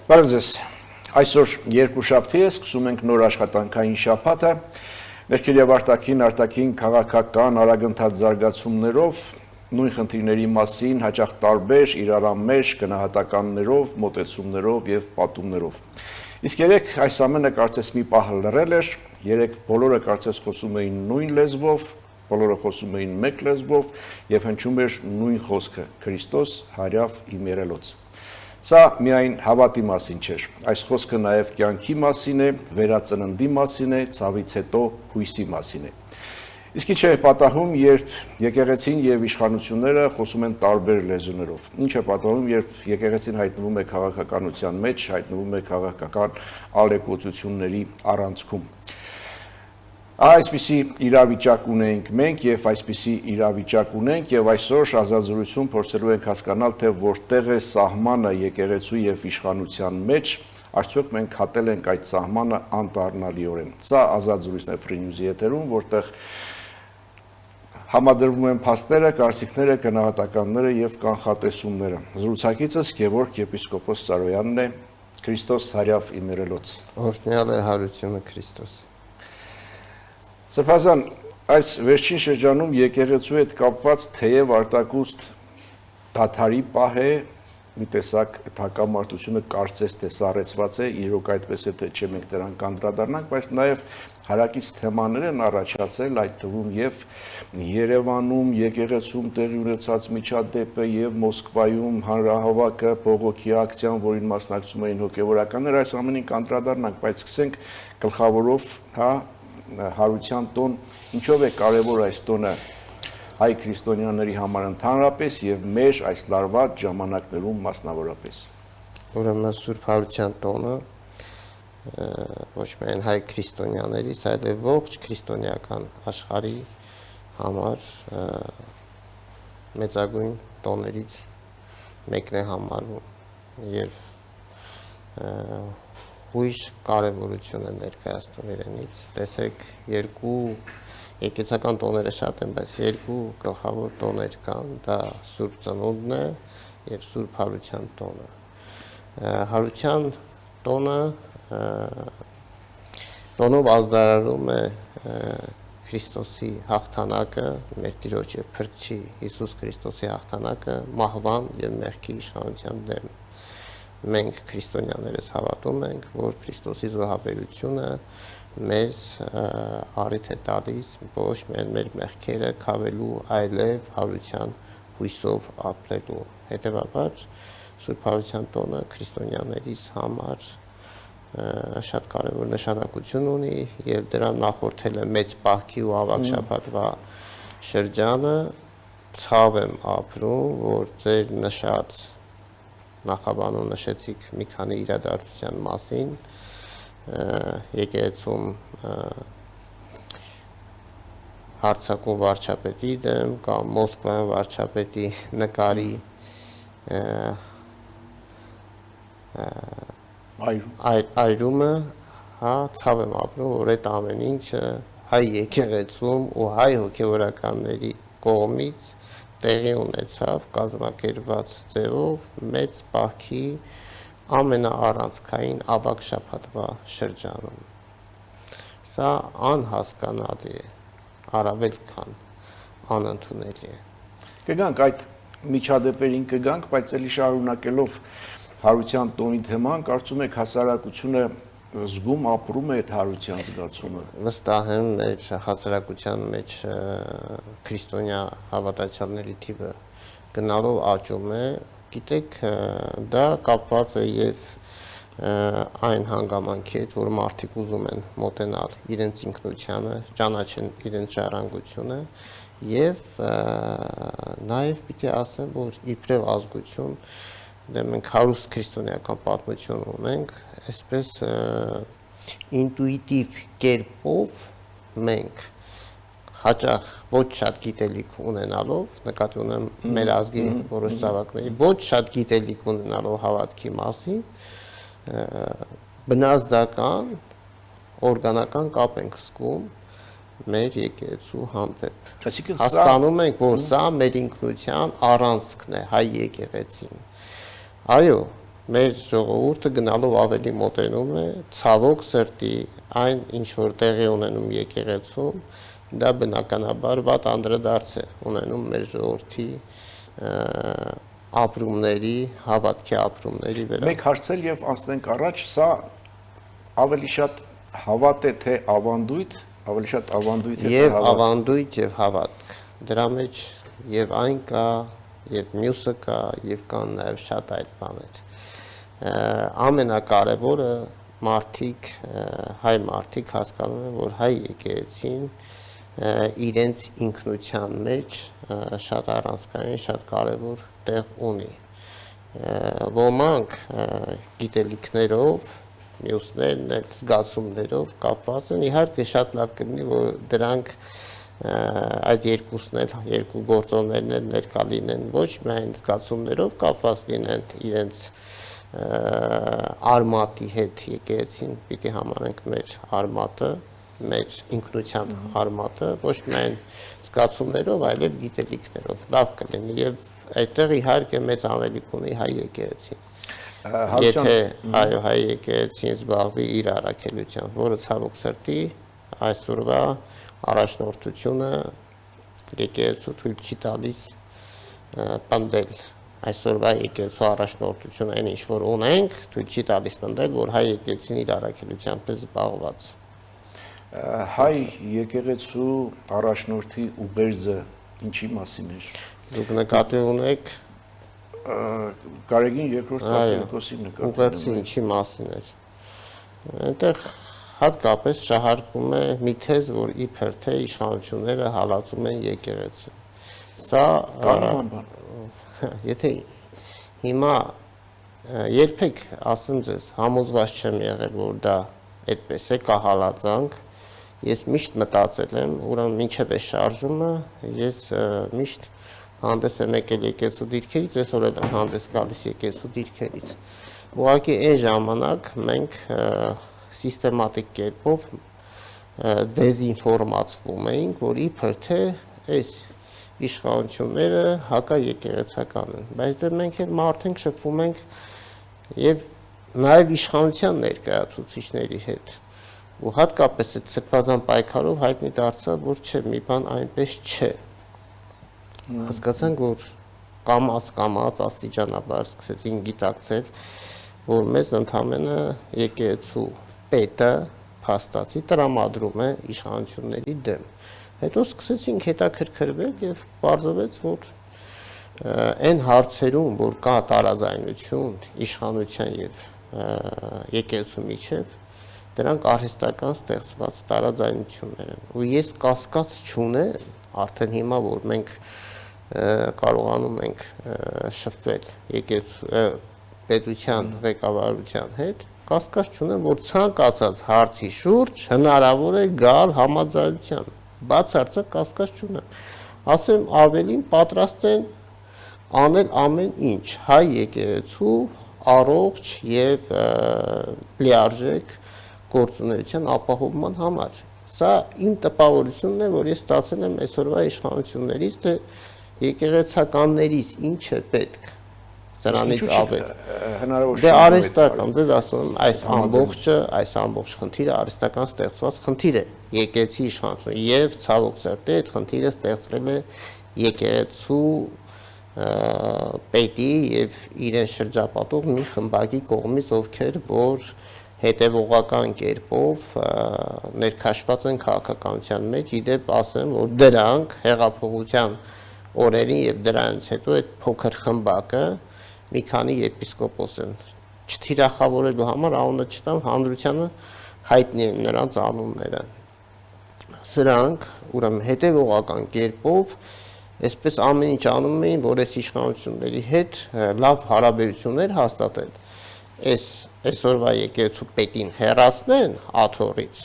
Բարև ձեզ, այսօր երկուշաբթի է, սկսում ենք նոր աշխատանքային շաբաթը, ներքել և արտաքին քաղաքական արագընթաց զարգացումներով, նույն խնդիրների մասին հաճախ տարբեր իրարամեջ գնահատականներով, մոտեցումներով և պատումներով։ Իսկ երեք այս ամենը կարծես մի պահ լռել էր, երեք բոլորը կարծես խոսում էին նույն լեզվով, բոլորը խոսում էին մեկ լեզվով և հնչում էր նույն խոսքը՝ Քրիստոս հարյավ իմ եռելոց։ Սա միայն հավատի մասին չէր, այս խոսքը նաև կյանքի մասին է, վերածննդի մասին է, ցավից հետո հույսի մասին է։ Իսկ ինչ է պատահում, երբ եկեղեցին և իշխանությունները խոսում են տարբեր լեզուներով։ Ինչ է պատահում, երբ եկեղեցին հայտնվում է քաղաքականության մեջ, հայտնվում է քաղաքական ալեկոծությունների առանցքում։ Այսպիսի իրավիճակ ունենք մենք և այսպիսի իրավիճակ ունենք և այսօր ազատազրույցում փորձելու ենք հասկանալ, թե որտեղ է սահմանը եկեղեցու և իշխանության մեջ, արդյոք մենք հատել ենք այդ սահմանը անտառնալիորեն։ Սա ազատազրույցն է Free News-ի եթերում, որտեղ համադրվում են փաստերը, կարծիքները, գնահատականները և կանխատեսումները։ Զրուցակիցս Գևորգ եպիսկոպոս Սարոյանն է, Քրիստոս հարյավ իմ եռելոց։ Օրհնյալ է հարությունը Քրիստոս։ Սրբազան, այս վերջին շրջանում եկեղեցու հետ կապված թեև արտակուստ դադարի պահ է, մի տեսակ հակամարտությունը կարծես թե սառեցված է, իրոք այդպես է թե չէ մենք դրան կանդրադառնանք, բայց նաև հարակից թեմաներ են առաջացել, այդ թվում և Երևանում, եկեղեցում տեղի ունեցած միջադեպը և Մոսկվայում հանրահավաքը, բողոքի ակցիան, որին մասնակցում էին հոգևորականներ, այս ամենին կանդրադառնանք, բայց սկսենք գլխավորով, հարության տոն, ինչով է կարևոր այս տոնը հայ քրիստոնյաների համար ընդհանրապես և մեր այս լարված ժամանակներում մասնավորապես։ Ուրեմն Սուրբ Հարության տոնը ոչ միայն հայ քրիստոնյաների, այլև ողջ քրիստոնեական աշխարհի համար մեծագույն տոներից մեկն է համարվում և հույժ կարևորություն է ներկայացնում իրենից։ Տեսեք, երկու եկեղեցական տոները շատ են, բայց երկու գլխավոր տոներ կան, դա Սուրբ Ծնունդն է և Սուրբ Հարության տոնը։ Հարության տոնով ազդարարում է Քրիստոսի հաղթանակը, մեր Տիրոջ և Փրկչի Հիսուս Քրիստոսի հաղթանակը մահվան և մեղքի իշխանության դեմ։ Մենք քրիստոնյաներս հավատում ենք, որ Քրիստոսի զոհաբերությունը մեզ առիթ է տալիս ոչ միայն մեր մեղքերը քավելու, այլև հարության հույսով ապրելու։ Հետևաբար Սուրբ Հարության տոնը քրիստոնյաներիս համար շատ կարևոր նշանակություն ունի և դրան նախորդել է մեծ պահքի ու ավագ շաբաթվա շրջանը։ Ցավ եմ ապրում, որ ձեր նշած նախաբանում նշեցիք մի քանի իրադարձության մասին, եկեղեցում հարձակում վարչապետի դեմ կամ Մոսկվայում վարչապետի նկարի այրումը, ցավ եմ ապրում, որ այդ ամեն ինչը հայ եկեղեցում ու հայ հոգևորականների կողմից տեղի ունեցավ կազմակերպված ձևով մեծ պահքի ամենաառանցքային ավագ շաբաթվա շրջանում։ Սա անհասկանալի է, առավել քան անընդունելի է։ Կգանք այդ միջադեպերին կգանք, բայց էլի շարունակելով հարության տոնի թեման, կարծում եք հասարակությունը զգում ապրում է այդ հարության զգացումը։ Վստահ եմ, մեր հասարակության մեջ քրիստոնյա հավատացյալների թիվը գնալով աճում է, գիտեք, դա կապված է և այն հանգամանքի հետ, որ մարդիկ ուզում են մոտենալ իրենց ինքնությանը, ճանաչեն իրենց ժառանգությունը և նաև պիտի ասեմ, որ իբրև ազգություն մենք հարուստ քրիստոնեական պատմություն ունենք, այսպես ինտուիտիվ կերպով մենք հաճախ ոչ շատ գիտելիք ունենալով, նկատի ունեմ մեր ազգի որոշ զավակների, ոչ շատ գիտելիք ունենալով հավատքի մասին, բնազդական, օրգանական կապ ենք զգում մեր եկեղեցու հանդեպ։ Հասկանում ենք, որ սա մեր ինքնության առանցքն է հայ եկեղեցին։ Այո, մեր ժողովուրդը գնալով ավելի մոտենում է ցավոք սրտի այն ինչ որ տեղի ունենում եկեղեցում, դա բնականաբար վատ անդրադարձ է ունենում մեր ժողովրդի ապրումների, հավատքի ապրումների վրա։ Մեկ հարցել եւ անցնենք առաջ, սա ավելի շատ հավատ է թե ավանդույթ, ավելի շատ ավանդույթ է թե Եվ հավատ։ ավանդույթ եւ հավատք։ Դրա մեջ եւ այն կա, եւ մյուսը կա, եւ կան նաեւ շատ այլ բաներ։ Ամենակարևորը մարդիկ, հայ մարդիկ հասկանում են, որ հայ եկեղեցին իրենց ինքնության մեջ շատ առանցքային, շատ կարևոր տեղ ունի։ Ոմանք գիտելիքներով, մյուսներն էլ զգացումներով կապված են, իհարկե շատ լավ կլինի, որ դրանք այդ երկուսն էլ, երկու գործոններն էլ ներկա լինեն, ոչ միայն զգացումներով կապված լինեն իրենց արմատի հետ եկեղեցին պիտի համարենք մեր արմատը, մեր ինքնության արմատը, ոչ միայն զգացումներով, այլև գիտելիքներով, լավ կլինի եւ այդտեղ իհարկե մեծ անելիք ունի հայ եկեղեցին։ Եթե այո հայ եկեղեցին զբաղվի իր առաքելությամբ, որը ցավոք սրտի այսօրվա առաջնորդությունը եկեղեցու թույլ չի տալիս պնդել այսօրվա եկեղեցու առաջնորդությունը այն ինչ որ ունենք թույլ չի տալիս պնդել որ հայ եկեղեցին իր առաքելությամբ է զբաղված հայ եկեղեցու առաջնորդի ուղերձը ինչի մասին էր դուք նկատի ունեք Գարեգին երկրորդ կաթողիկոսի նկատի ուղերձը ինչի մասին էր այնտեղ հատկապես շահարկում է մի թեզ, որ իբր թե իշխանությունները հալածում են եկեղեցին։ Սա եթե հիմա երբեք ասեմ ձեզ համոզված չեմ եղել, որ դա այդպես է, կա հալածանք, ես միշտ մտածել եմ, ուրեմն մինչև այս շարժումը ես միշտ հանդես եմ եկել եկեղեցու դիրքերից, այսօր էլ հանդես գալիս եկեղեցու դիրքերից։ Ուղղակի այն ժամանակ մենք սիստեմատիկ կերպով դեզինֆորմացվում էինք, որ իբր թե այս իշխանությունները հակաեկեղեցական են, բայց դեռ մենք էլ մարդ ենք շփվում ենք եւ նաեւ իշխանության ներկայացուցիչների հետ։ Ու հատկապես այդ սրբազան պայքարով հայտնի դարձավ, որ չէ, մի բան այնպես չէ։ Հասկացանք, որ կամաց աստիճանաբար սկսեցին գիտակցել, որ մեզ ընդամենը եկեղեցու պետը փաստացի տրամադրում է իշխանությունների դեմ։ Հետո սկսեցինք հետաքրքրվել եւ պարզվեց, որ այն հարցերում, որ կա տարաձայնություն իշխանության եւ եկեղեցու միջեւ, դրանք արհեստական ստեղծված տարաձայնություններ են։ Ու ես կասկած չունեմ, արդեն հիմա որ մենք կարողանում ենք շփվել եկեղեցու պետության ղեկավարության հետ, կասկած չունեմ, որ ցանկացած հարցի շուրջ հնարավոր է գալ համաձայնության, բացարձակ կասկած չունեմ։ Ասեմ ավելին պատրաստ են անել ամեն ինչ հայ եկեղեցու առողջ եւ լիարժեք գործունեության ապահովման համար։ Սա իմ տպավորությունն է, որ ես ստացել եմ այսօրվա իշխանություններից, թե եկեղեցականներից ինչ է պետք սրանից ավել։ Դե արհեստական, ձեզ ասում եմ, այս ամբողջ խնդիրը արհեստական ստեղծված խնդիր է եկեղեցի իշխանությունը եւ ցավոք սրտի այդ խնդիրը ստեղծվել է եկեղեցու պետի եւ իրեն շրջապատող մի խմբակի կողմից, ովքեր որ հետևողական կերպով ներքաշված են քաղաքականության մեջ, իդեպ ասեմ, որ դրանք հեղափոխության օրերին եւ դրանից հետո այդ փոքր խմբակը մի քանի եպիսկոպոս են չթիրախավորելու համար անունը չտամ հանրությանը հայտնի են նրանց անունները սրանք ուրեմն հետևողական կերպով այսպես ամեն ինչ անում էին որ այս իշխանությունների հետ լավ հարաբերություններ հաստատել այսօրվա եկեղեցու պետին հեռացնեն աթոռից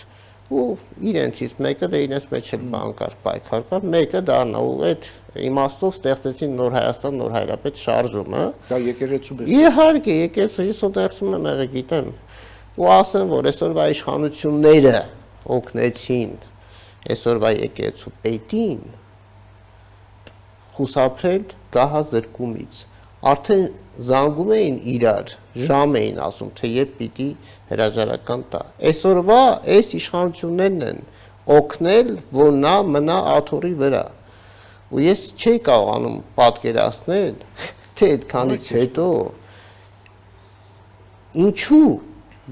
ու իրենցից մեկը դե իրենց մեջ էլ բան կար պայքար կար մեկը դառնա ու այդ իմաստով ստեղծեցին նոր Հայաստան նոր հայրապետ շարժումը դա եկեղեցու բես իհարկե եկեղեցու ես ուտերցում եմ եղել գիտեմ ու ասեմ որ այսօրվա իշխանությունները օգնեցին այսօրվա եկեղեցու պետին խուսափել գահազրկումից արդեն զանգում էին իրար ժամ էին ասում, թե երբ պիտի հրաժարական տա։ Այսօրվա այս իշխանություններն են օգնել, որ նա մնա աթոռի վրա։ Ու ես չէի կարողանում պատկերացնել, թե այդքանից հետո ինչու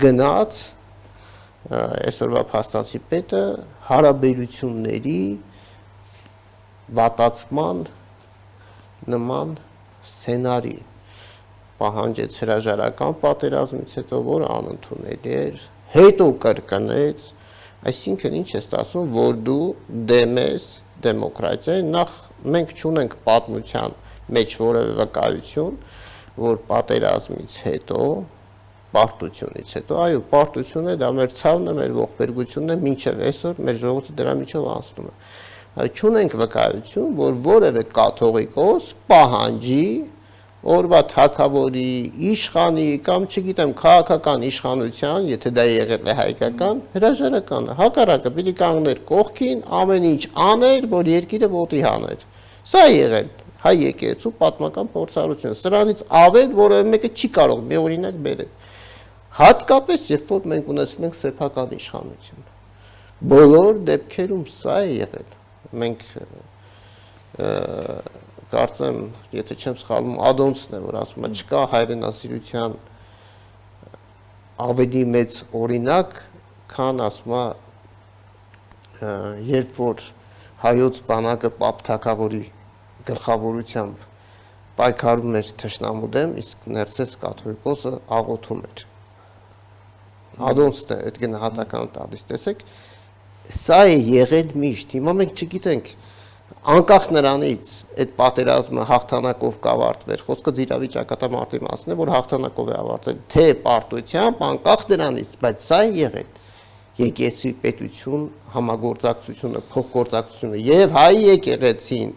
գնաց այսօրվա փաստացի պետը հարաբերությունների վատացման նման սցենարի պահանջեց հրաժարական պատերազմից հետո, որը անընդունելի էր, հետո կրկնեց, այսինքն ինչ է ստացվում, որ դու դեմ ես դեմոկրատիային, նախ մենք չունենք պատմության մեջ որևէ վկայություն, որ պատերազմից հետո, պարտությունից հետո, այո, պարտությունը դա մեր ցավն է, մեր ողբերգությունն է, մինչև այսօր մեր ժողովուրդը դրա միջով անցնում է։ Չունենք վկայություն, որ որևէ կաթողիկոս պահանջի օրվա թագավորի, իշխանի կամ չգիտեմ քաղաքական իշխանության, եթե դա եղել է հայկական, հրաժարականը, հակառակը պիտի կանգներ կողքին, ամեն ինչ աներ, որ երկիրը ոտի հաներ։ Սա է եղել հայ եկեղեցու պատմական փորձառությունը։ Սրանից ավել որևէ մեկը չի կարող մի օրինակ բերել։ Հատկապես երբ որ մենք ունեցել ենք սեփական իշխանություն։ Բոլոր դեպքերում սա է եղել։ Մենք կարծեմ, եթե չեմ սխալվում, Ադոնցն է, որ ասում է, չկա հայրենասիրության ավելի մեծ օրինակ, քան ասում է, երբ որ հայոց բանակը Պապ թագավորի գլխավորությամբ պայքարում էր թշնամու դեմ, իսկ ներսես կաթողիկոսը աղոթում էր։ Ադոնցն է այդ գնահատականը տալիս, տեսեք, սա է եղել միշտ, հիմա մենք չգիտենք, անկախ նրանից այդ պատերազմը հաղթանակով կավարտվեր, խոսքը իրավիճակատամարտի մասին է, որ հաղթանակով է ավարտվել, թե պարտությամբ, անկախ դրանից, բայց սա է եղել եկեղեցի պետություն, համագործակցությունը, փոխգործակցությունը եւ հայ եկեղեցին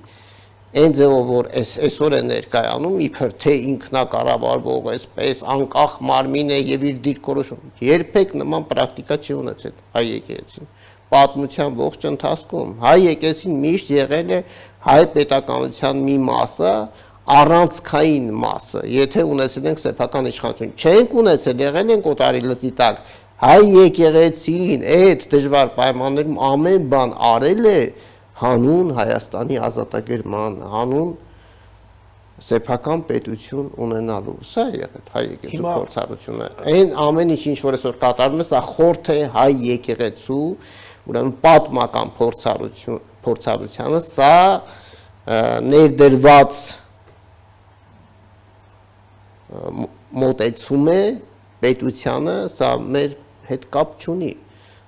այն ձևով որ այսօր է ներկայանում իբր թե ինքնակառավարվող այսպես անկախ մարմին է եւ իր դիրքորոշում երբեք նման պրակտիկա չի ունեցել հայ եկեղեցին պատմության ողջ ընթացքում հայ եկեղեցին միշտ եղել է հայ պետականության մի մասը առանցքային մասը եթե ունեցել ենք սեփական իշխանություն չենք ունեցել եղել ենք օտարի լծի տակ հայ եկեղեցին այդ դժվար պայմաններում ամեն բան արել է հանուն Հայաստանի ազատագրման, հանուն սեփական պետություն ունենալու։ Սա է եղել հայ եկեղեցու փորձառությունը։ Այն ամեն ինչ ինչ որ այսօր կատարվում է, սա խորթ է հայ եկեղեցու, ուրեմն պատմական փորձառությանը, սա ներդրված մոտեցում է պետությանը, սա մեր հետ կապ չունի։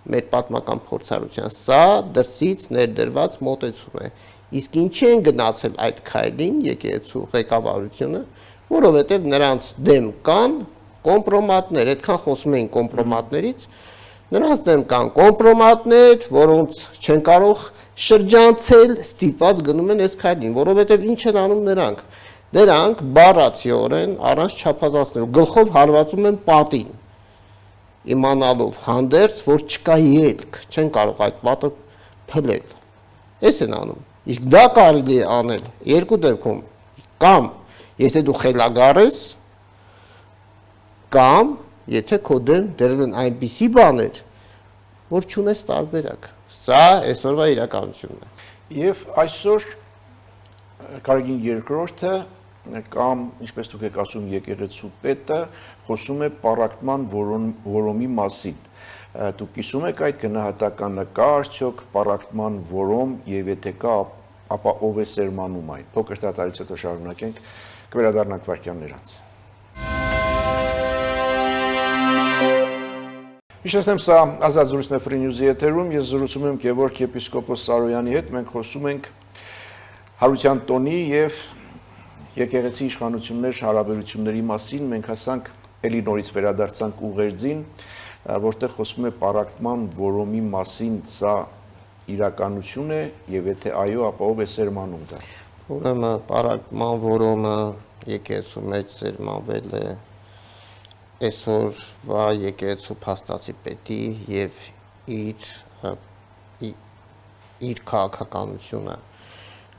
Մեր պատմական փորձառության սա դրսից ներդրված մոտեցում է իսկ ինչի են գնացել այդ քայլին եկեղեցու ղեկավարությունը որովհետև նրանց դեմ կան կոմպրոմատներ այդքան խոսում էին կոմպրոմատներից նրանց դեմ կան կոմպրոմատներ որոնց չեն կարող շրջանցել ստիպված գնում են այս քայլին որովհետև ինչ են անում նրանք բառացիորեն առանց չափազանցնելու գլխով հարվածում են պատին իմանալով հանդերձ, որ չկա ելք, չեն կարող այդ պատը փլել։ Էս են անում։ Իսկ դա կարելի է անել երկու դեպքում, կամ եթե դու խելագար ես, կամ եթե քո դեմ դրել են այնպիսի բաներ, որ չունես տարբերակ։ Սա այսօրվա իրականությունն է։ Եվ այսօր Կարագին երկրորդը կամ ինչպես դուք եք ասում եկեղեցու պետը խոսում է պառակտման որոմի մասին։ Դուք կիսում եք այդ գնահատականը կա արդյոք պառակտման որոմ եւ եթե կա ապա ով է սերմանում այն։ Փոքր դատարից հետո շարունակենք կվերադառնանք վարքյաններ անց։ Հիշեցնեմ սա ազատ զրույցն է Free News-ի եթերում ես զրուցում եմ Գևորգ եպիսկոպոս Սարոյանի հետ մենք խոսում ենք հարության տոնի եւ եկեղեցի իշխանություններ հարաբերությունների մասին մենք հասանք էլի նորից վերադարձանք ուղերձին որտեղ խոսվում է պառակտման որոմի մասին սա իրականություն է եւ եթե այո ապա ով է սերմանում դա ուրեմն պառակտման որոմը եկեղեցու մեջ սերմանվել է այսօրվա եկեղեցու փաստացի պետի եւ իր քաղաքականությունը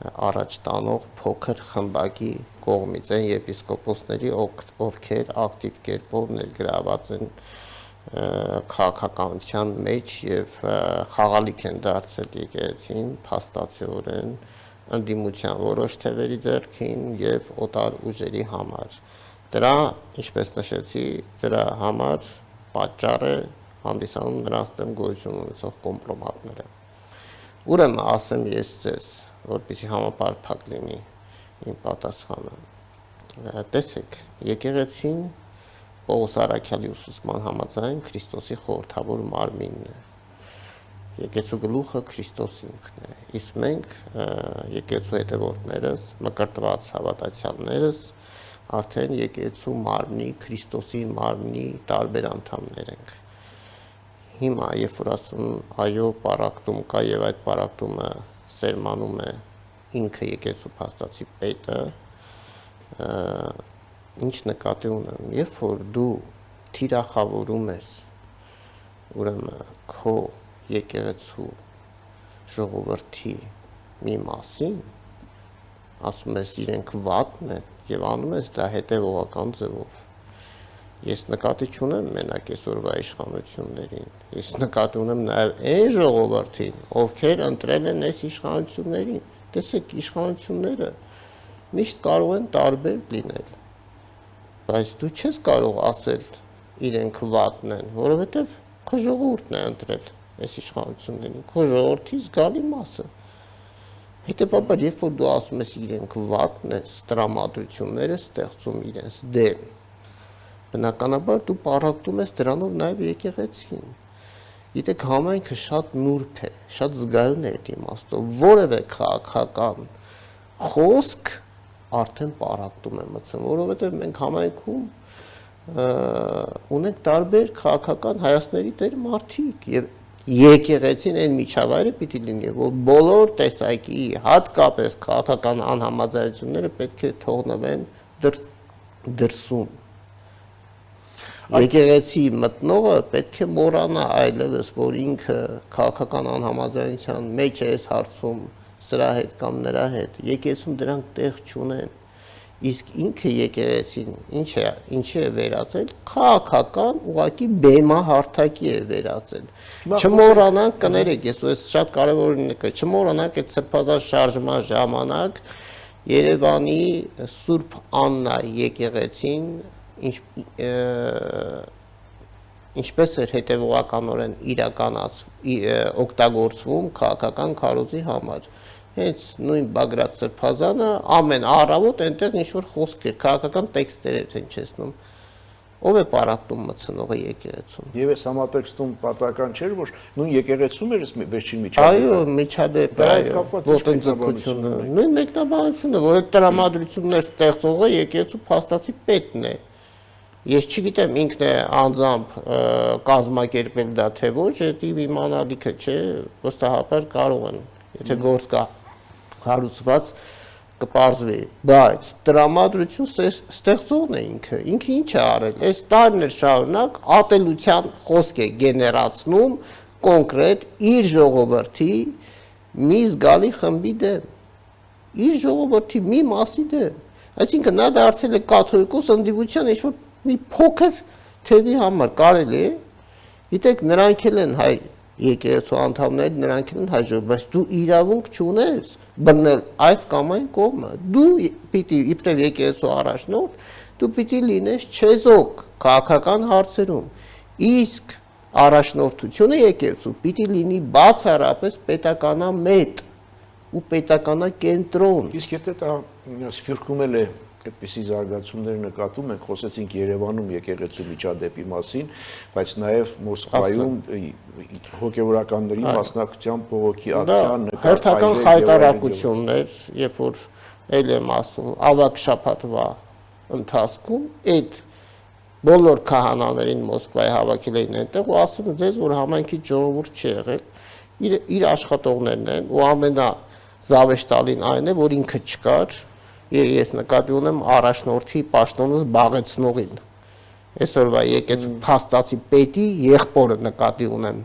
առաջ տանող փոքր խմբակի կողմից են եպիսկոպոսների, ովքեր ակտիվ կերպով ներգրաված են քաղաքականության մեջ եւ խաղալիք են դարձել եկեղեցին փաստացիորեն ընդդիմության որոշ թևերի ձեռքին եւ օտար ուժերի համար։ Դրա, ինչպես նշեցի, դրա համար պատճառ է հանդիսանում նրանց դեմ գոյություն ունեցող կոմպրոմատները։ Ուրեմն ասեմ ես ձեզ, որպեսզի համապարփակ լինի իմ պատասխանը։ Տեսեք, եկեղեցին Պողոս Առաքյալի ուսուցման համաձայն Քրիստոսի խորհրդավոր մարմինն է։ Եկեղեցու գլուխը Քրիստոս ինքն է։ Իսկ մենք եկեղեցու հետևորդներս, մկրտված հավատացյալներս արդեն եկեղեցու մարմնի, Քրիստոսի մարմնի տարբեր անդամներ ենք։ Հիմա երբ որ ասում այո պարակտում կա եւ այդ պարակտումը սերմանում է ինքը եկեղեցու փաստացի պետը, ինչ նկատի ունեմ, երբ որ դու թիրախավորում ես ուրեմն քո եկեղեցու ժողովրդի մի մասին, ասում ես իրենք վատն են եւ անում ես դա հետեւողական ձևով։ Ես նկատի չունեմ մենակ այսօրվա իշխանություններին, ես նկատի ունեմ նաեւ այն ժողովրդին, ովքեր ընտրել են այս իշխանություններին։ Տեսեք, իշխանությունները միշտ կարող են տարբեր լինել, բայց դու չես կարող ասել իրենք վատն են, որովհետեւ քո ժողովուրդն է ընտրել այս իշխանություններին, քո ժողովրդի զգալի մասը։ Հետևաբար, երբ որ դու ասում ես իրենք վատն են, տրամադրությունները ստեղծում իրենց դեմ, բնականաբար դու պարակտում ես դրանով նաև եկեղեցին։ Գիտեք, համայնքը շատ նուրբ է, շատ զգայուն է այդ իմաստով, որևէ քաղաքական խոսք արդեն պարակտում է մտցնում, որովհետև մենք համայնքում ունենք տարբեր քաղաքական հայացքների տեր մարդիկ եւ եկեղեցին այն միջավայրը պիտի լինի, որ բոլոր տեսակի, հատկապես քաղաքական անհամաձայնությունները պետք է թողնվեն դրսում։ Եկեղեցի մտնողը պետք է մոռանա այլևս, որ ինքը քաղաքական անհամաձայնության մեջ է այս հարցում սրա հետ կամ նրա հետ, եկեղեցում դրանք տեղ չունեն, իսկ ինքը եկեղեցին ինչի է վերածել, քաղաքական ուղղակի բեմահարթակի է վերածել։ Չմոռանանք, կներեք, ես շատ կարևոր է, չմոռանանք այդ սրբազան շարժման ժամանակ Երևանի Սուրբ Աննա եկեղեցին ինչպես էր հետևողականորեն օգտագործվում քաղաքական քարոզի համար։ Հենց նույն Բագրատ Սրբազանը ամեն առավոտ այնտեղ ինչ-որ խոսք էր, քաղաքական տեքստեր էր հնչեցնում։ Ով է պարակտում մտցնողը եկեղեցում։ Եվ այս համատեքստում պատահական չէր, որ նույն եկեղեցում էր վերջին միջադեպը։ Այո, միջադեպը, այո, ոտնձգությունը, նույն մեկնաբանությունը, որ այդ տրամադրություններ ստեղծողը եկեղեցու փաստացի պետն է։ Ես չգիտեմ ինքն է անձամբ կազմակերպել դա թե ոչ, դա իմանալիքը չէ, վստահաբար կարող են, եթե գործ կա հարուցված կպարզվի, բայց տրամադրություն ստեղծողն է ինքը ինչ է արել, այս տարիներ շարունակ ատելության խոսք է գեներացնում կոնկրետ իր ժողովրդի մի զգալի խմբի դեմ, իր ժողովրդի մի մասի դեմ, այսինքն նա դարձել է կաթոլիկոս ընդդիմության ինչ-որ մի փոքր թևի համար կարելի է, գիտեք, նրանք էլ են հայ եկեղեցու անդամներ, նրանք էլ են հայ ժողովուրդ, բայց դու իրավունք չունես բռնել այս կամ այն կողմը, դու պիտի իբրև եկեղեցու առաջնորդ, դու պիտի լինես չեզոք քաղաքական հարցերում, իսկ առաջնորդությունը եկեղեցու պիտի լինի բացառապես պետականամետ ու պետականակենտրոն։ Իսկ եթե դա Սփյուռքում էլ է այդպիսի զարգացումներ նկատում ենք, խոսեցինք Երևանում եկեղեցու միջադեպի մասին, բայց նաև Մոսկվայում հոգևորականների մասնակցությամբ բողոքի ակցիա նկատի հերթական հայտարարություններ, երբ որ ել եմ ասում, ավագ շաբաթվա ընթացքում այդ բոլոր քահանաներին Մոսկվայի հավաքել էին այնտեղ ու ասում են ձեզ, որ համայնքի ժողովուրդ չի եղել, իր աշխատողներն են ու ամենազավեշտալին այն է, որ ինքը չկար, ես նկատի ունեմ առաջնորդի պաշտոնը զբաղեցնողին, այսօրվա եկեղեցու փաստացի պետի եղբորը նկատի ունեմ,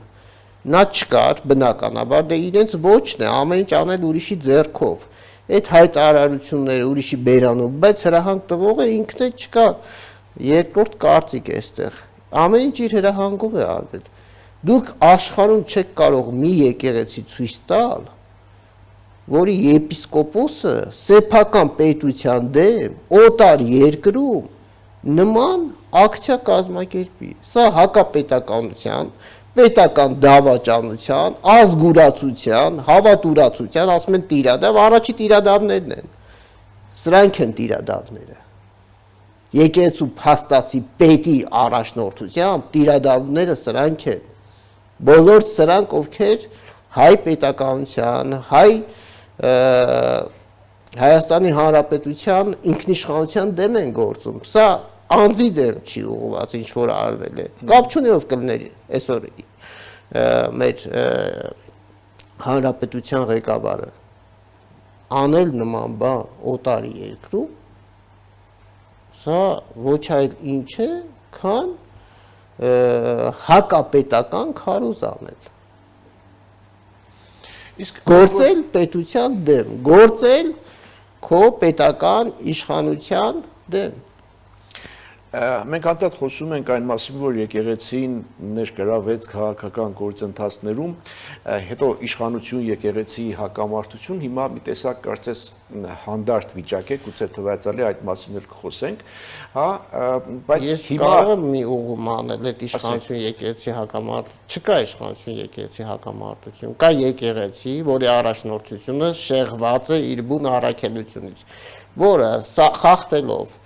նա չկար, բնականաբար, դե իրենց ոչն է, ամեն ինչ անել ուրիշի ձեռքով, այդ հայտարարությունները ուրիշի բերանով, բայց հրահանգ տվողը ինքն է չկա, երկրորդ կարծիք է այստեղ, ամեն ինչ իր հրահանգով է արվել, դուք աշխարհում չեք կարող մի եկեղեցի ցույց տալ, որի եպիսկոպոսը սեփական պետության դեմ օտար երկրում նման ակցիա կազմակերպի, սա հակապետականության, պետական դավաճանության, ազգուրացության, հավատուրացության, ասում են տիրադավ, առաջի տիրադավներն են, սրանք են տիրադավները, եկեղեցու փաստացի պետի առաջնորդությամբ տիրադավները սրանք են, բոլոր սրանք ովքեր հայ պետականության, Հայաստանի Հանրապետության ինքնիշխանության դեմ են գործում, սա անձի դեմ չի ուղղված, ինչ որ արվել է, կապ չունի ով կլներ այսօր մեր Հանրապետության ղեկավարը անել նման բան օտարի երկրում, սա ոչ այլ ինչ է, քան հակապետական քարոզ անել, գործել պետության դեմ, գործել քո պետական իշխանության դեմ։ Մենք անդադ խոսում ենք այն մասին, որ եկեղեցին ներգրավեց քաղաքական գործընթացներում, հետո իշխանություն եկեղեցի հակամարտություն, հիմա մի տեսակ կարծես հանդարտ վիճակ է, գուցե թվայցալի այդ մասին էլ կխոսենք, հա, բայց հիմա կարող եմ մի ուղղում անել այդ իշխանություն եկեղեցի հակամարտություն, չկա իշխանություն եկեղեցի հակամարտություն, կա եկեղեցի, որի առաջնորդությունը շեղված է իր բուն առաքելությունից, որը խախտելով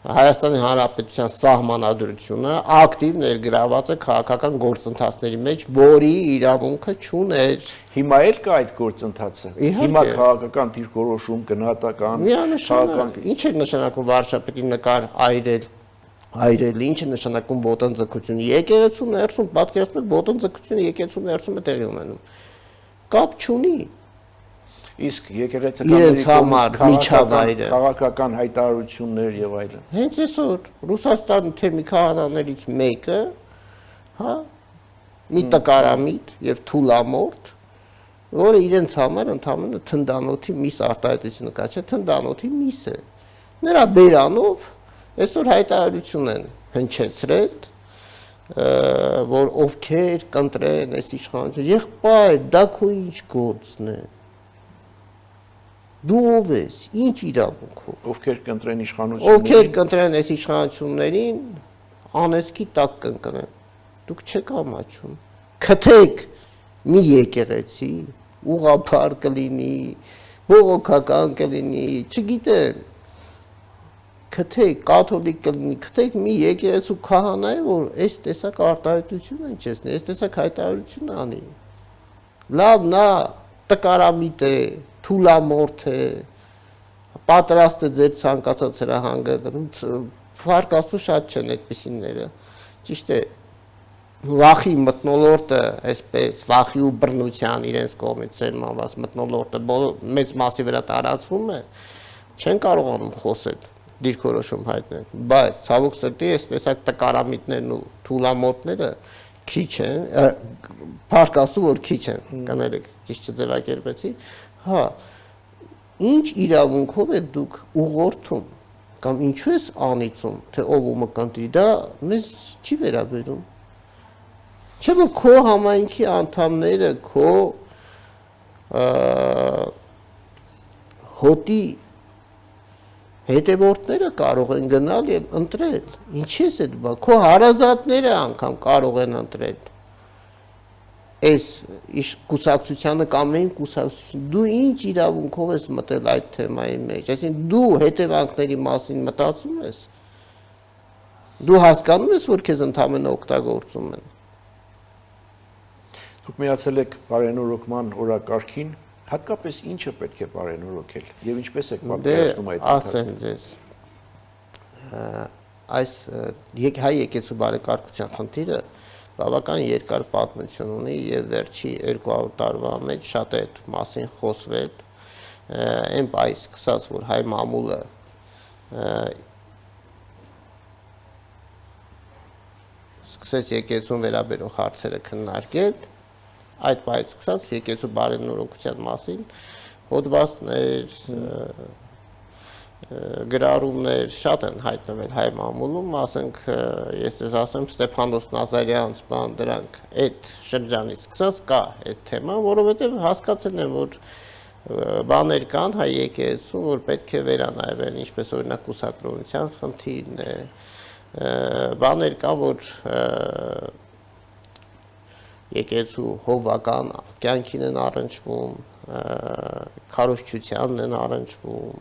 Հայաստանի Հանրապետության սահմանադրությունը ակտիվ ներգրաված է քաղաքական գործընթացների մեջ, որի իրավունքը չուներ։ Հիմա էլ կա այդ գործընթացը։ Հիմա քաղաքական դիրքորոշում, գնահատական, քաղաքական, ինչ է նշանակում վարչապետի նկար այրել, ինչ է նշանակում ոտնձգություն։ Եկեղեցու ներսում պատկերացնեք ոտնձգությունը եկեղեցու ներսում է տեղի ունենում։ Կապ չունի։ Իսկ եկեղեցիների միջավայրը քաղաքական հայտարարություններ եւ այլն։ Հենց այսօր Ռուսաստանի թե մի քահանաներից մեկը, հա, մի տկարամիտ եւ թուլամորթ, որը իրենց համար ընդհանրապես թնդանոթի միս արտահայտությունը կա, չէ, թնդանոթի միս է։ Նրա բերանով այսօր հայտարարություն են հնչեցրել, որ ովքեր կընտրեն այս իշխանությունը, եղբայր, դա քո ինչ գործն է։ Դու ով ես, ինչ իրավունքով։ Ովքեր կընտրեն իշխանություններին։ Ովքեր կընտրեն այս իշխանություններին, անեծքի տակ կընկնեն։ Դուք չեք ամաչում։ Քթեք մի եկեղեցի, ուղղափառ կլինի, բողոքական կլինի, չգիտեմ։ Քթեք, կաթոլիկ կլինի, քթեք մի եկեղեցու քահանա է, որ այս տեսակ արտահայտություն են չեսնի, այս տեսակ հայտարարություն անի։ Լավ, նա տկարամիտ է, թուլամորթ է, պատրաստ է ձեր ցանկացած հրահանգը, փառք Աստծո շատ չեն այդպիսիները, ճիշտ է, վախի մթնոլորտը, այսպես վախի ու բռնության իրենց կողմից սերմանված մթնոլորտը մեծ մասի վրա տարածվում է, չեն կարողանում խոսել, դիրքորոշում հայտնել, բայց ցավոք սրտի այս տեսակ տկարամիտներն ու թուլամորթները քիչ են, փառք Աստծո որ քիչ են, կներեք, ճիշտ չձևակերպեցի, հա, ինչ իրավունքով եք դուք ուղղորդում, կամ ինչու ես անիծում, թե ով ումը կընտրի, դա մեզ չի վերաբերում, չէ որ քո համայնքի անդամները, քո հոտի հետևորդները կարող են գնալ եւ ընտրել, ինչի՞ է դա, քո հարազատները անգամ կարող են ընտրել, այս կուսակցությանը կամ այն կուսակցություն, դու ինչ իրավունքով ես մտել այդ թեմայի մեջ, այսինքն դու հետևանքների մասին մտածում ես, դու հասկանում ես, որ քեզ ընդհանրապես օգտագործում են։ Դուք միացել եք բարենորոգման օրակարգին, հատկապես ինչը պետք է բարենորոգել եւ ինչպես եք պատկերացնում այդ ասեմ ձեզ, այս հայ եկեղեցու բարեկարգության խնդիրը բավական երկար պատմություն ունի եւ վերջի 200 տարվա մեջ շատ է այդ մասին խոսվել, այն բայ սկսած որ հայ մամուլը սկսեց եկեղեցուն վերաբերող հարցերը քննարկել, այդ բայից սկսած եկեղեցու բարենորոգության մասին հոդվածներ, գրառումներ շատ են հայտնվել հայ մամուլում, ասենք ես ձեզ ասեմ Ստեփանոս Նազարյանց բան դրանք այդ շրջանից սկսած կա այդ թեման, որովհետև հասկացել են, որ բաներ կան հայ եկեղեցու, որ պետք է վերանայվեն, ինչպես օրինակ կուսակրոնության խնդիրն է, բաներ կան, որ եկեղեցու հովվական կյանքին են առնչվում, քարոզչությանն են առնչվում,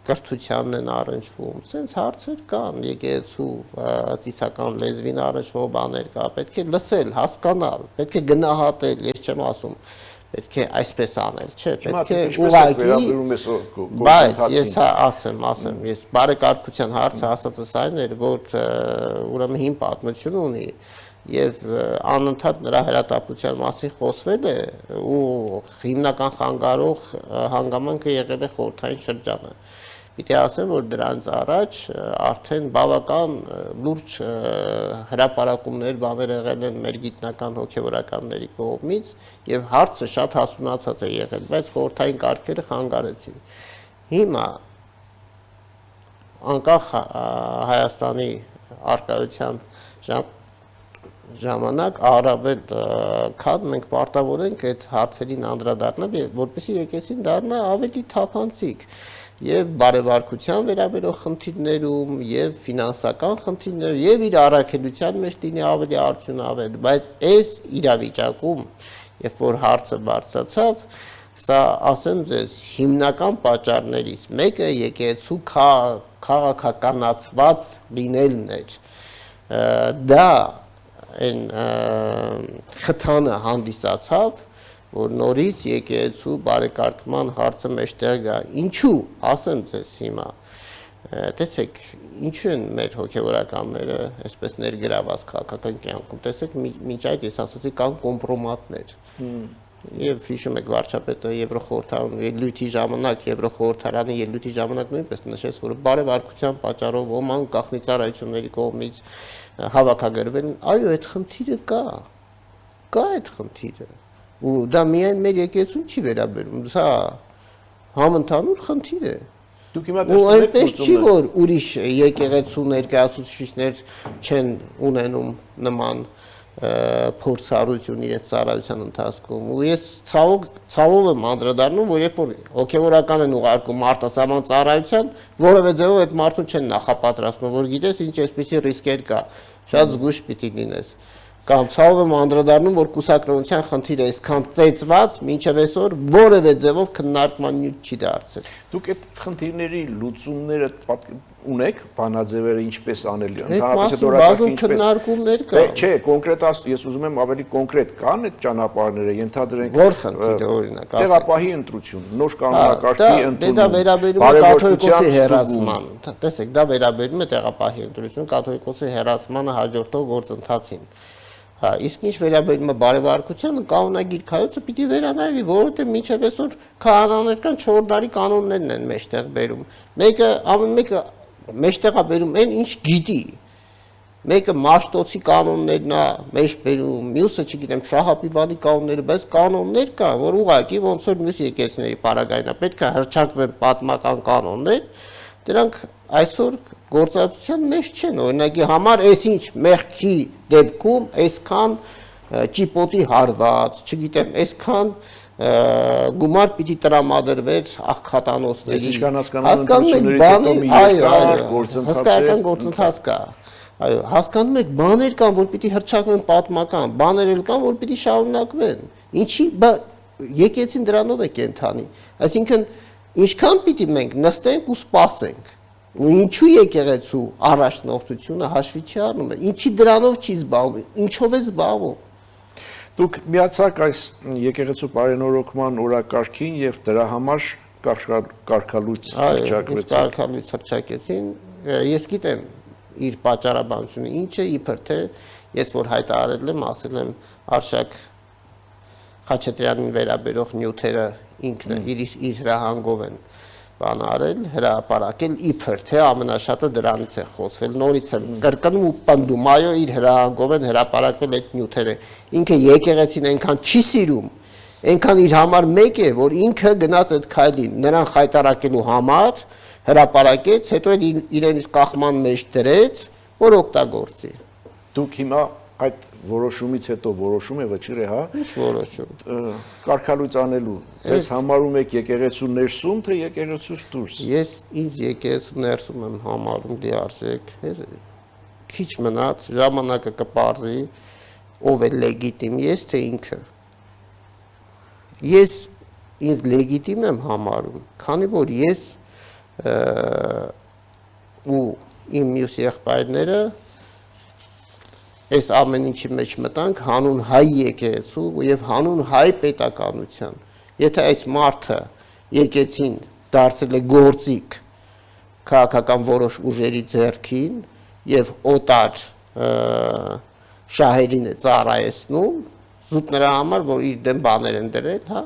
կրթությանն են առնչվում, սենց հարցեր կան, եկեղեցու ծիսական լեզվին առնչվող բաներ կա, պետք է լսել, հասկանալ, պետք է գնահատել, ես չեմ ասում, պետք է այսպես անել, չէ, պետք է ուղղակի, բայց ես ասեմ, ես բարեկարգության հարցը ասածս այն էր, որ ուրեմն հին պատմություն ունի եւ անընդհատ նրա հրատապության մասին խոսվել է ու հիմնական խանգարող հանգամանքը եղել է խորհրդային շրջանը։ Պիտի ասեմ, որ դրանց առաջ արդեն բավական լուրջ հրապարակումներ բաներ եղել են մեր գիտնական հոգեվորականների կողմից եւ հարցը շատ հասունացած է եղել, բայց խորհրդային կարգերը խանգարեցին։ Հիմա անկախ Հայաստանի արկայության ժամանակ առավել քան մենք պարտավոր ենք այդ հարցերին անդրադառնալ, որպեսզի եկեղեցին դառնա ավելի թափանցիկ եւ բարեվարկության վերաբերող խնդիրներում եւ ֆինանսական խնդիրներում եւ իր առաքելության մեջ լինի ավելի արդյունավետ, բայց այս իրավիճակում, երբ որ հարցը բարձրացավ, սա ասեմ ձեզ հիմնական պատճառներից մեկը եկեղեցու քաղաքականացված լինելն էր։ Դա այն խթանը հանդիսացավ, որ նորից եկեղեցու բարեկարգման հարցը մեջտեղ գա։ Ինչու, ասեմ ձեզ հիմա, տեսեք, ինչու են մեր հոգևորականները այսպես ներգրաված քաղաքական կյանքում, տեսեք, մինչ այդ ես ասացի կան կոմպրոմատներ։ Եվ հիշում եք վարչապետը Եվրոխորհրդարանի ելույթի ժամանակ նույնպես նշեց, որ բարեվարկության պատճառով ոմանք գաղտնի ծառայությունների կողմից հավաքագրվել են, այո, այդ խնդիրը կա այդ խնդիրը, ու դա միայն մեր եկեղեցուն չի վերաբերում, սա համընդհանուր խնդիր է։ Ու այնպես չի, որ ուրիշ եկեղեցու ներկայացուցիչներ չեն ունենում նման փորձառություն իրենց ծառայության ընթացքում, ու ես ցավով եմ անդրադառնում, որ երբ որ հոգևորական են ուղարկում արտասահման ծառայության, որևէ ձևով այդ մարդուն չեն նախապատրաստում, որ գիտես ինչ այսպիսի ռիսկեր կա, շատ զգույշ պիտի լինես։ Կամ ցավով եմ անդրադառնում, որ կուսակրոնության խնդիրը այսքան ծեծված, մինչև այսօր որևէ ձևով քննարկման նյութ չի դարձել։ Դուք այդ խնդիրների լուծումները ունեք, բանաձևերը ինչպես անել, բազում քննարկումներ կան։ Չէ, կոնկրետ ես ուզում եմ ավելի կոնկրետ կան այդ ճանապարհները, ենթադրենք որ խնդիրը օրինակ, տեղապահի ընտրություն, նոր կանոնակարգի ընդունում, դա վերաբերում է կաթողիկոսի հերացման, տեսեք, դա վերաբերում է տեղապահի ընտրություն, կաթողիկոսի հերացմանը հաջորդող գործընթացին։ Իսկ ինչ վերաբերում է բարեվարկությանը, կանոնագիր քայլոցը պիտի վերանայվի, որովհետև մինչև այսօր քահանաներ կան 4 տարի կանոններն են մեջտեղ բերում։ Մեկը մեջտեղ է բերում այն, ինչ գիտի։ Մեկը Մաշտոցի կանոններն է մեջ բերում, մյուսը, չգիտեմ, Շահապիվանի կանոնները, բայց կանոններ կա, որ ուղղակի ոնց որ մյուս եկեղեցիների պարագայնա, պետք է հռչակվեն պատմական կանոններ, դրանք այսօր գործածության մեջ չեն, օրինակի համար այսինչ մեղքի դեպքում այսքան ճիպոտի հարված, չգիտեմ, այսքան գումար պիտի տրամադրվեր աղքատանոցների, հասկանում եք հսկայական գործընթաց կա, այո, հասկանում եք բաներ կան, որ պիտի հռչակվեն պատմական, բաներ էլ կան, որ պիտի շարունակվեն, ինչի, եկեղեցին դրանով է կենդանի, այսինքն ինչքան պիտի մենք նստենք ու սպասենք, ու ինչու եկեղեցու առաջնորդությունը հաշվի չի առնում, ինչի դրանով չի զբաղվում, ինչով է զբաղվում։ Դուք միացաք այս եկեղեցու բարենորոգման օրակարգին եւ դրա համար կարգալույց հռչակվեցին։ Կարգալույց հռչակեցին, ես գիտեմ իր պատճառաբանությունը ինչ է, իբր թե ես որ հայտարարել եմ, ասել եմ Արշակ Խաչատրյանին վերաբերող նյութերը ինքն իր հրահանգով են բան արել, հրապարակել, իբր թե ամենաշատը դրանից է խոսվել, նորից եմ կրկնում ու պնդում, այո, իր հրահանգով են հրապարակվել այդ նյութերը, ինքը եկեղեցին այնքան չի սիրում այնքան իր համար մեկ է, որ ինքը գնաց այդ քայլին նրան խայտարակելու համար հրապարակեց, հետո իրենից կախման մեջ դրեց, որ օգտագործի։ Դուք հիմա այդ որոշումից հետո որոշում է վճիռ է, հա։ Ինչ որոշում։ Կարգալույց անելու։ Ձեզ համարում եք եկեղեցու ներսում, թե եկեղեցուց դուրս։ Ես ինձ եկեղեցու ներսում եմ համարում լիարժեք։ Քիչ մնաց, ժամանակը կպարզի, ով է լեգիտիմ, ես թե ինքը։ Ես ինձ լեգիտիմ եմ համարում, քանի որ ես ու իմ մյուս եղբայրները այս ամեն ինչի մեջ մտանք հանուն հայ եկեղեցու եւ հանուն հայ պետականության։ Եթե այս մարդը եկեցին դարձել է գործիք քաղաքական որոշ ուժերի ձեռքին եւ օտար շահերին է ծառայեցնում, զուտ նրա համար, որ իր դեմ բաներ են դրել, հա։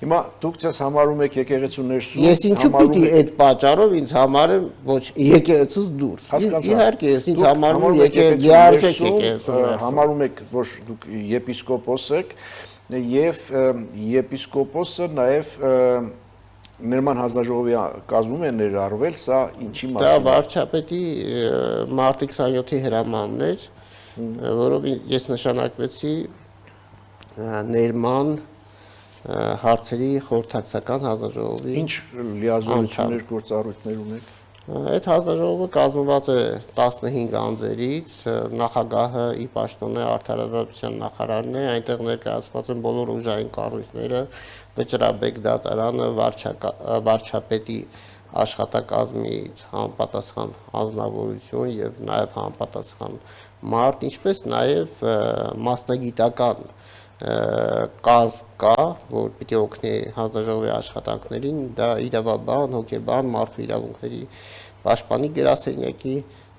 Հիմա դուք ձեզ համարում եք եկեղեցու ներսում։ Ես ինչու պիտի այդ պատճառով ինձ համարեմ ոչ եկեղեցուց դուրս։ Իհարկե, ես ինձ համարում եկեղեցու համարում եք, որ դուք եպիսկոպոս եք եւ եպիսկոպոսը նաեւ Ներման հանձնաժողովի կազմում է ներառվել, սա ինչի մասին է։ Դա վարչապետի մարտի 27-ի հրամանն էր, որով ես նշանակվեցի Ներման հարցերի խորհրդակցական հանձնաժողովի։ Ինչ լիազորություններ, գործառույթներ ունեք։ Այդ հանձնաժողովը կազմված է 15 անձերից, նախագահը ի պաշտոն է, արդարադատության նախարարն է, այնտեղ ներկայացված են բոլոր ուժային կառույցները, վճռաբեկ դատարանը, վարչապետի աշխատակազմից համապատասխան անձնավորություն եւ նաեւ համապատասխան մարդ, ինչպես նաեւ մասնագիտական կազմ կա, որ պիտի օգնի հանձնաժողովի աշխատանքներին, դա իրավաբան, հոգեբան, մարդու իրավունքների պաշտպանի գրասենյակի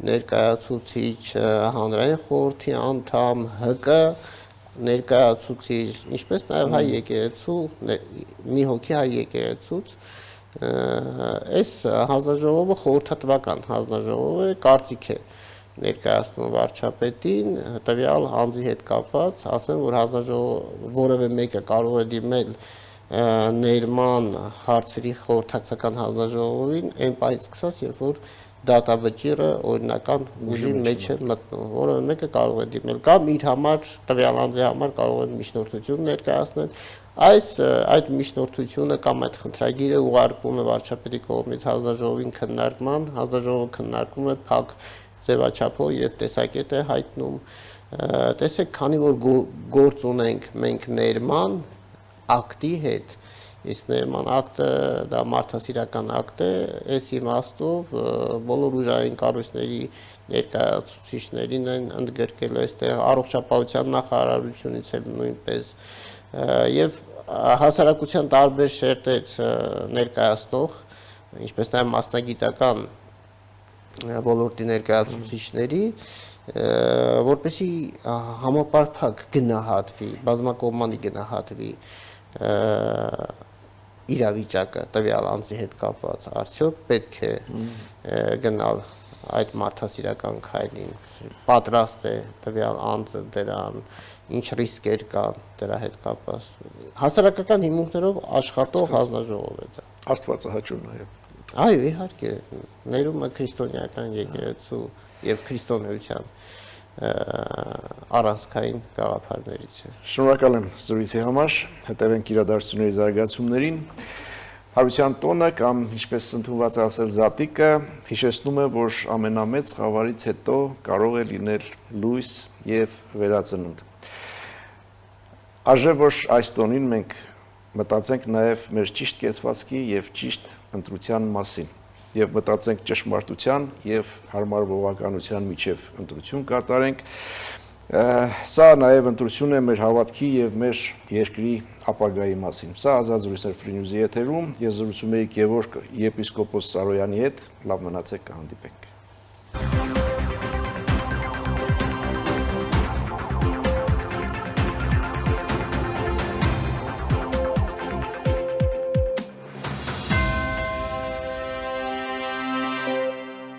ներկայացուցիչ, հանրային խորհրդի անդամ, ՀԿ ներկայացուցիչ, ինչպես նաև հայ եկեղեցու, մի հոգի հայ եկեղեցուց, այս հանձնաժողովը խորհրդատվական հանձնաժողով է, կարծիք է ներկայացնում վարչապետին, տվյալ անձի հետ կապված, ասեմ, որ հանձնաժողովը որևէ մեկը կարող է դիմել Ներման հարցերի խորհրդակցական հանձնաժողովին, այն պահից սկսած, երբ որ դատավճիռը օրինական ուժի մեջ է մտնում, որևէ մեկը կարող է դիմել, կամ իր համար, տվյալ անձի համար կարող են միջնորդություն ներկայացնել, այդ միջնորդությունը կամ այդ խնդրագիրը ուղարկվում է վարչապետի կողմից հանձնաժողովին քննարկման, հանձնաժողովը քննարկում է փակ ձևաչափով եւ տեսակետ է հայտնում, տեսեք, քանի որ գործ ունենք մենք Ներման ակտի հետ, իսկ Ներման ակտը դա մարդասիրական ակտ է, այս իմաստով բոլոր ուժային կառույցների ներկայացուցիչներին են ընդգրկել այստեղ առողջապահության նախարարությունից էլ նույնպես եւ հասարակության տարբեր շերտեր ներկայացնող, ինչպես նաեւ մասնագիտական ոլորտի ներկայացուցիչների, որպեսզի համապարփակ գնահատվի, բազմակողմանի գնահատվի իրավիճակը տվյալ անձի հետ կապված, արդյոք պետք է գնալ այդ մարդասիրական քայլին, պատրաստ է տվյալ անձը դրան, ինչ ռիսկեր կան դրա հետ կապված, հասարակական հիմունքներով աշխատող հանձնաժողով է դա։ Աստվածահաճո նաև։ Այո, իհարկե, ներումը քրիստոնեական եկեղեցու եւ քրիստոնեության առանցքային գաղափարներից է։ Շնորհակալ եմ զրույցի համար, հետևենք իրադարձությունների զարգացումներին։ Հարության տոնը կամ ինչպես ընդունված է ասել զատիկը հիշեցնում է, որ ամենամեծ խավարից հետո կարող է լինել լույս եւ վերածնունդ։ Արժե որ այս տոնին մենք մտածենք նաև մեր ճիշտ կեցվածքի եւ ճիշտ ընտրության մասին եւ մտածենք ճշմարտության եւ հարմարվողականության միջև ընտրություն կատարենք սա նաև ընտրություն է մեր հավատքի եւ մեր երկրի ապագայի մասին սա ազատ զրույցներ Free News-ի եթերում ես զրուցում եի Գևորգ եպիսկոպոս Սարոյանի հետ լավ մնացեք կհանդիպենք